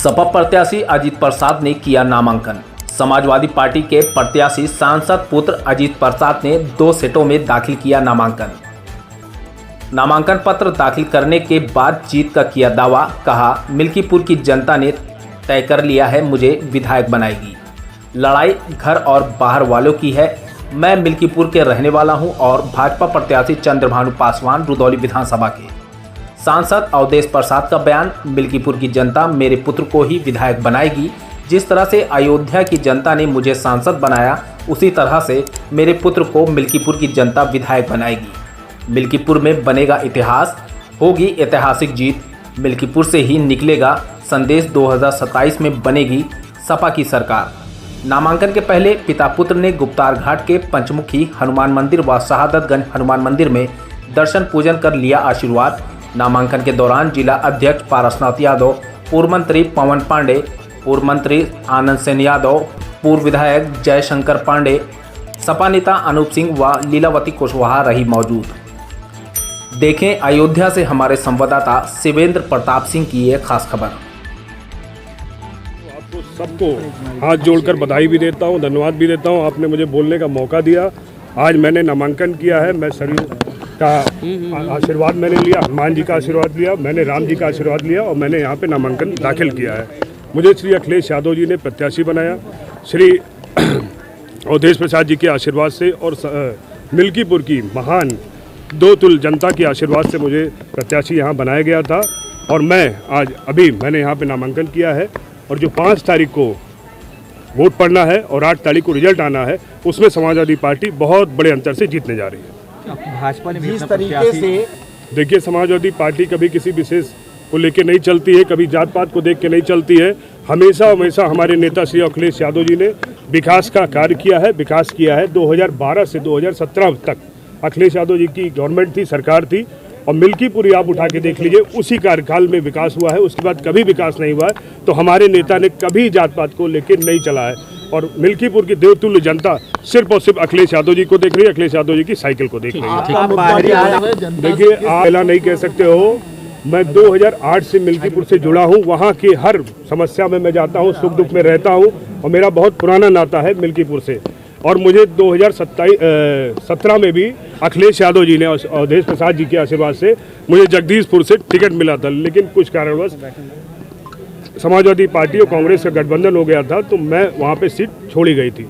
सपा प्रत्याशी अजीत प्रसाद ने किया नामांकन। समाजवादी पार्टी के प्रत्याशी सांसद पुत्र अजीत प्रसाद ने 2 सेटों में दाखिल किया नामांकन। नामांकन पत्र दाखिल करने के बाद जीत का किया दावा, कहा मिल्कीपुर की जनता ने तय कर लिया है, मुझे विधायक बनाएगी। लड़ाई घर और बाहर वालों की है। मैं मिल्कीपुर के रहने वाला हूं और भाजपा प्रत्याशी चंद्रभानु पासवान रुदौली विधानसभा के। सांसद अवधेश प्रसाद का बयान, मिल्कीपुर की जनता मेरे पुत्र को ही विधायक बनाएगी। जिस तरह से अयोध्या की जनता ने मुझे सांसद बनाया, उसी तरह से मेरे पुत्र को मिल्कीपुर की जनता विधायक बनाएगी। मिल्कीपुर में बनेगा इतिहास, होगी ऐतिहासिक जीत। मिल्कीपुर से ही निकलेगा संदेश। 2027 में बनेगी सपा की सरकार। नामांकन के पहले पिता पुत्र ने गुप्तार घाट के पंचमुखी हनुमान मंदिर व शहादतगंज हनुमान मंदिर में दर्शन पूजन कर लिया आशीर्वाद। नामांकन के दौरान जिला अध्यक्ष पारसनाथ यादव, पूर्व मंत्री पवन पांडे, पूर्व मंत्री आनंद सेन यादव, पूर्व विधायक जयशंकर पांडे, सपा नेता अनूप सिंह व लीलावती कुशवाहा रही मौजूद। देखें अयोध्या से हमारे संवाददाता शिवेंद्र प्रताप सिंह की ये खास खबर। आपको सबको हाथ जोड़कर बधाई भी देता हूँ, धन्यवाद भी देता हूँ। आपने मुझे बोलने का मौका दिया। आज मैंने नामांकन किया है। मैं सरयू का आशीर्वाद मैंने लिया, हनुमान जी का आशीर्वाद लिया, मैंने राम जी का आशीर्वाद लिया और मैंने यहाँ पे नामांकन दाखिल किया है। मुझे श्री अखिलेश यादव जी ने प्रत्याशी बनाया, श्री अवधेश प्रसाद जी के आशीर्वाद से और मिल्कीपुर की महान 2 तुल जनता के आशीर्वाद से मुझे प्रत्याशी यहाँ बनाया गया था। और मैं आज मैंने यहाँ पे नामांकन किया है और जो 5 तारीख को वोट पड़ना है और 8 तारीख को रिजल्ट आना है, उसमें समाजवादी पार्टी बहुत बड़े अंतर से जीतने जा रही है। भाजपा ने जिस तरीके से देखिए, समाजवादी पार्टी कभी किसी विशेष को लेकर नहीं चलती है, कभी जात पात को देख के नहीं चलती है। हमेशा हमारे नेता श्री अखिलेश यादव जी ने विकास का कार्य किया है, विकास किया है। 2012 से 2017 तक अखिलेश यादव जी की गवर्नमेंट थी, सरकार थी और मिल्कीपुर आप उठा के देख लीजिए, उसी कार्यकाल में विकास हुआ है। उसके बाद कभी विकास नहीं हुआ है। तो हमारे नेता ने कभी जात पात को लेकर नहीं चला है और मिल्कीपुर की देवतुल्य जनता सिर्फ और सिर्फ अखिलेश यादव जी को देख रही है, अखिलेश यादव जी की साइकिल को देख रही है। देखिए, आप पहला नहीं कह सकते हो। मैं 2008 से मिल्कीपुर से जुड़ा हूँ। वहाँ की हर समस्या में मैं जाता हूँ, सुख दुख में रहता हूँ और मेरा बहुत पुराना नाता है मिल्कीपुर से। और मुझे 2017 में भी अखिलेश यादव जी ने अवधेश प्रसाद जी के आशीर्वाद से मुझे जगदीशपुर से टिकट मिला था, लेकिन कुछ कारणवश समाजवादी पार्टी और कांग्रेस का गठबंधन हो गया था, तो मैं वहाँ पे सीट छोड़ी गई थी।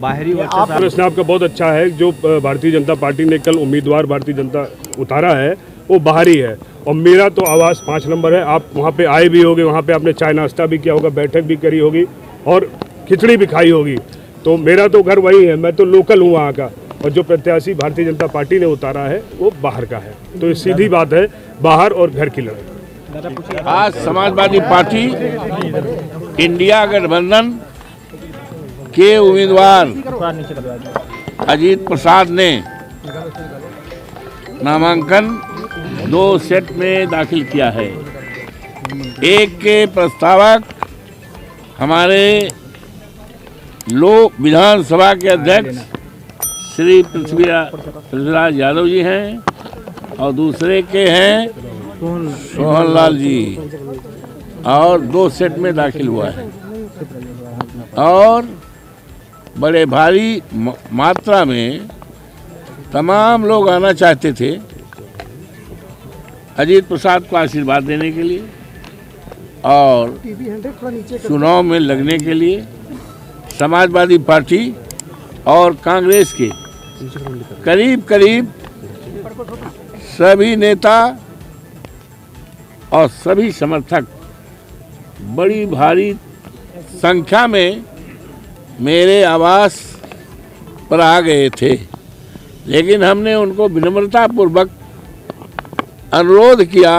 बाहरी प्रश्न आपका बहुत अच्छा है। जो भारतीय जनता पार्टी ने कल उम्मीदवार भारतीय जनता उतारा है, वो बाहरी है और मेरा तो आवास 5 नंबर है। आप वहाँ पे आए भी होगे, वहाँ पे आपने चाय नाश्ता भी किया होगा, बैठक भी करी होगी और खिचड़ी भी खाई होगी। तो मेरा तो घर वही है, मैं तो लोकल हूँ वहाँ का। और जो प्रत्याशी भारतीय जनता पार्टी ने उतारा है वो बाहर का है। तो ये सीधी बात है, बाहर और घर की लड़ाई। आज समाजवादी पार्टी इंडिया गठबंधन के उम्मीदवार अजीत प्रसाद ने नामांकन 2 सेट में दाखिल किया है। एक के प्रस्तावक हमारे लोक विधानसभा के अध्यक्ष श्री पृथ्वीराज यादव जी हैं और दूसरे के हैं सोहन लाल जी, और 2 सेट में दाखिल हुआ है और बड़े भारी मात्रा में तमाम लोग आना चाहते थे अजीत प्रसाद को आशीर्वाद देने के लिए और चुनाव में लगने के लिए। समाजवादी पार्टी और कांग्रेस के करीब करीब सभी नेता और सभी समर्थक बड़ी भारी संख्या में मेरे आवास पर आ गए थे, लेकिन हमने उनको विनम्रतापूर्वक अनुरोध किया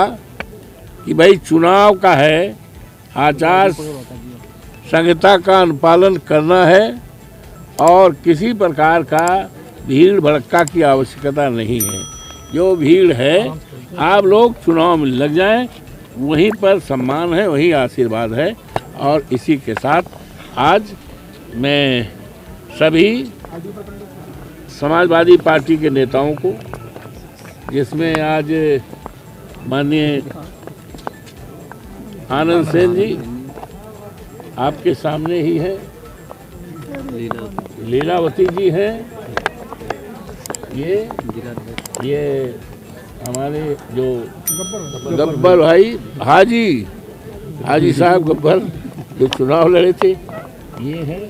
कि भाई चुनाव का है, आचार संहिता का अनुपालन करना है और किसी प्रकार का भीड़ भड़का की आवश्यकता नहीं है। जो भीड़ है, आप लोग चुनाव में लग जाएं, वहीं पर सम्मान है, वहीं आशीर्वाद है। और इसी के साथ आज मैं सभी समाजवादी पार्टी के नेताओं को, जिसमें आज माननीय आनंद सेन जी, आपके सामने ही है, लीलावती जी हैं, ये हमारे जो गब्बर भाई हाजी साहब गब्बर जो चुनाव लड़े थे, ये हैं।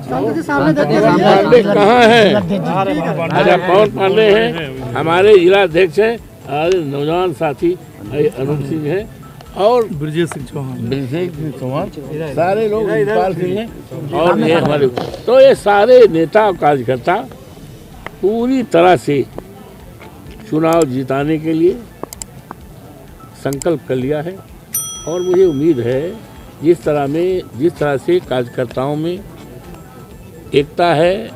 पांडे कहाँ हैं? अच्छा, पवन पांडे हैं, हमारे जिला अध्यक्ष हैं, हमारे नौजवान साथी अनूप सिंह हैं और ब्रजेश सिंह चौहान, सारे लोग इकबाल सिंह हैं और ये हमारे। तो ये सारे नेता और कार्यकर्ता पूरी तरह से चुनाव जिताने के लिए संकल्प कर लिया है और मुझे उम्मीद है जिस तरह से कार्यकर्ताओं में एकता है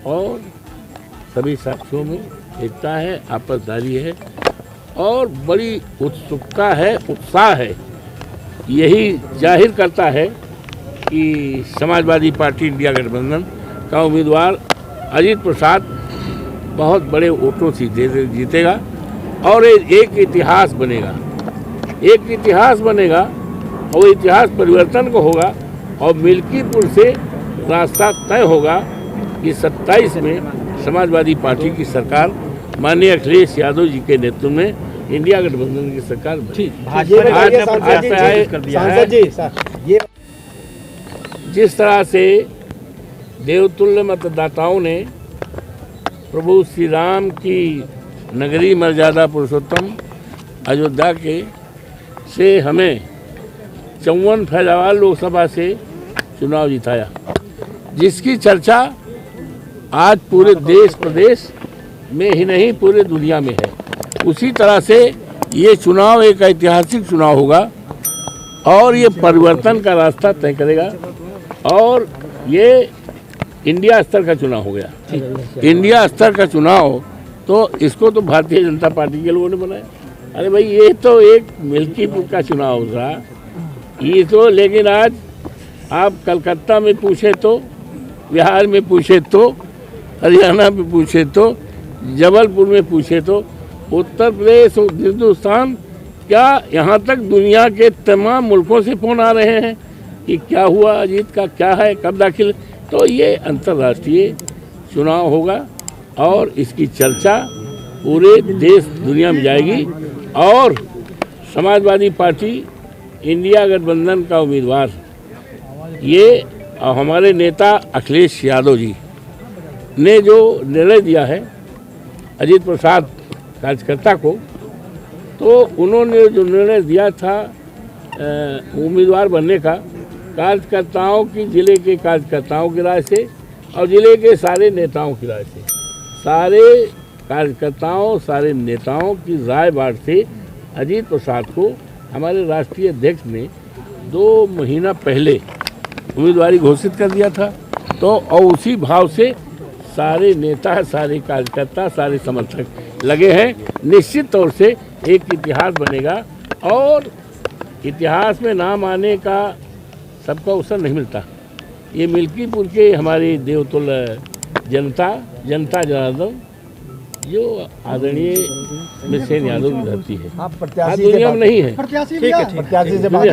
और सभी साथियों में एकता है, आपसदारी है और बड़ी उत्सुकता है, उत्साह है, यही जाहिर करता है कि समाजवादी पार्टी इंडिया गठबंधन का उम्मीदवार अजीत प्रसाद बहुत बड़े वोटों से जीतेगा और एक इतिहास बनेगा और इतिहास परिवर्तन को होगा और मिल्कीपुर से रास्ता तय होगा कि 27 में समाजवादी पार्टी की सरकार माननीय अखिलेश यादव जी के नेतृत्व में इंडिया गठबंधन की सरकार जिस तरह से देवतुल्य मतदाताओं ने प्रभु श्री राम की नगरी मर्यादा पुरुषोत्तम अयोध्या के से हमें 54 फैजाबाद लोकसभा से चुनाव जिताया, जिसकी चर्चा आज पूरे देश प्रदेश में ही नहीं पूरे दुनिया में है। उसी तरह से ये चुनाव एक ऐतिहासिक चुनाव होगा और ये परिवर्तन का रास्ता तय करेगा और ये इंडिया स्तर का चुनाव हो गया। इंडिया स्तर का चुनाव तो इसको तो भारतीय जनता पार्टी के लोगों ने बनाया। अरे भाई, ये तो एक मिल्कीपुर का चुनाव था ये तो, लेकिन आज आप कलकत्ता में पूछे तो, बिहार में पूछे तो, हरियाणा में पूछे तो, जबलपुर में पूछे तो, उत्तर प्रदेश, हिंदुस्तान, क्या यहाँ तक दुनिया के तमाम मुल्कों से फोन आ रहे हैं कि क्या हुआ, अजीत का क्या है, कब दाखिल। तो ये अंतर्राष्ट्रीय चुनाव होगा और इसकी चर्चा पूरे देश दुनिया में जाएगी और समाजवादी पार्टी इंडिया गठबंधन का उम्मीदवार ये हमारे नेता अखिलेश यादव जी ने जो निर्णय दिया है अजीत प्रसाद कार्यकर्ता को, तो उन्होंने जो निर्णय दिया था उम्मीदवार बनने का, कार्यकर्ताओं की, जिले के कार्यकर्ताओं की राय से और जिले के सारे नेताओं की राय से, सारे कार्यकर्ताओं, सारे नेताओं की राय बात से अजीत प्रसाद को हमारे राष्ट्रीय अध्यक्ष ने 2 महीना पहले उम्मीदवारी घोषित कर दिया था। तो और उसी भाव से सारे नेता, सारे कार्यकर्ता, सारे समर्थक लगे हैं। निश्चित तौर से एक इतिहास बनेगा और इतिहास में नाम आने का सबका अवसर नहीं मिलता। ये मिल्कीपुर के हमारे देवतुल्य जनता जनार्दन जो आदरणीय मिसेन यादव की धरती है, दुनिया में नहीं है। प्रत्याशी से बात